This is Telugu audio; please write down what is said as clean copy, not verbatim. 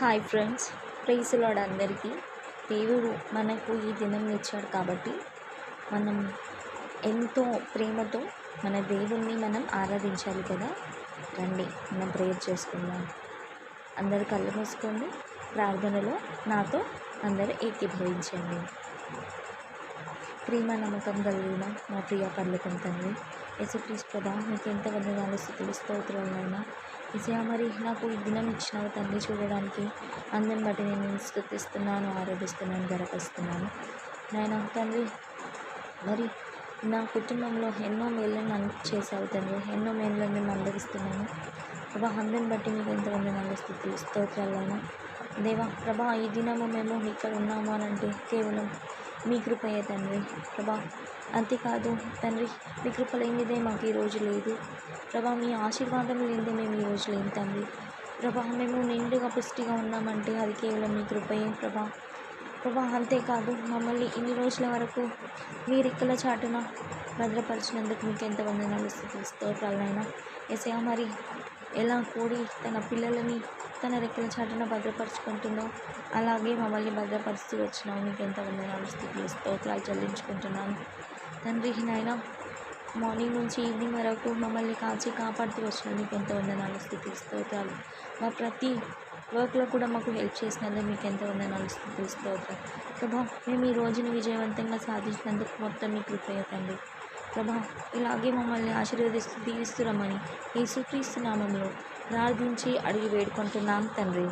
హాయ్ ఫ్రెండ్స్, ప్రైజ్ లార్డ్ అందరికీ. దేవుడు మనకు ఈ దినం ఇచ్చాడు కాబట్టి మనం ఎంతో ప్రేమతో మన దేవుణ్ణి మనం ఆరాధించాలి కదా. రండి మనం ప్రేయర్ చేసుకుందాం. అందరు కళ్ళు మూసుకోండి. ప్రార్థనలో నాతో అందరూ ఏకీభవించండి. ప్రేమ నమ్మకం కలిగిన మా ప్రియ పరలోకం తండ్రి, యేసుక్రీస్తు ప్రభా, మీకు ఎంత వందనాలు, స్తుతులు, స్తోత్రాలైనా విజయ. మరి నాకు ఈ దినం ఇచ్చినావు తండ్రి చూడడానికి. అందరిని బట్టి నేను స్తుతిస్తున్నాను, ఆరాధిస్తున్నాను, గర్వపరుస్తున్నాను నాయన తండ్రి. మరి నా కుటుంబంలో ఎన్నో మేళ్ళను నన్ను చేసావు తండ్రి, ఎన్నో మేళ్ళను నేను అనుభవిస్తున్నాను ప్రభా. అందరిని బట్టి మీకు ఎంత వందనాలు, స్తుతులు, స్తోత్రాలైనా దేవా. ప్రభా, ఈ దినము మేము ఇక్కడ ఉన్నాము అని అంటే కేవలం మీ కృపయే తండ్రి ప్రభా. అంతేకాదు తండ్రి, మీ కృప లేనిదే మాకు ఈరోజు లేదు ప్రభా. మీ ఆశీర్వాదం లేనిదే మేము ఈరోజు లేము తండ్రి ప్రభా. మేము నిండుగా పుష్టిగా ఉన్నామంటే అది కేవలం మీ కృపయే ప్రభా. ప్రభా, అంతేకాదు మమ్మల్ని ఇన్ని రోజుల వరకు మీ రెక్కల చాటున భద్రపరిచినందుకు మీకు ఎంత వందనాలు, స్తుతులు, స్తోత్రాలైనా యేసయ్యా. మరి ఎలా కోడి తన పిల్లలని తన రెక్కల చాటున భద్రపరుచుకుంటుందో అలాగే మమ్మల్ని భద్రపరుస్తూ వచ్చినావు. మీకు ఎంత వందనాలు, స్తుతులు, స్తోత్రాలు చెల్లించుకుంటున్నాను తండ్రి నాయన. మార్నింగ్ నుంచి ఈవినింగ్ వరకు మమ్మల్ని కాచి కాపాడుతూ వచ్చిన మీకు ఎంత వందనాలు, స్తుతులు, స్తోత్రాలు. మా ప్రతి వర్క్లో కూడా మాకు హెల్ప్ చేసినందుకు మీకు ఎంత వందనాలు, స్తుతులు, స్తోత్రాలు ప్రభా. మేము ఈ రోజుని విజయవంతంగా సాధించినందుకు మొత్తం మీ కృపయ తండ్రి ప్రభా. ఇలాగే మమ్మల్ని ఆశీర్వదిస్తూ దీవిస్తూ రమ్మని యేసుక్రీస్తు నామంలో ప్రార్థించి అడిగి వేడుకుంటున్నాం తండ్రి.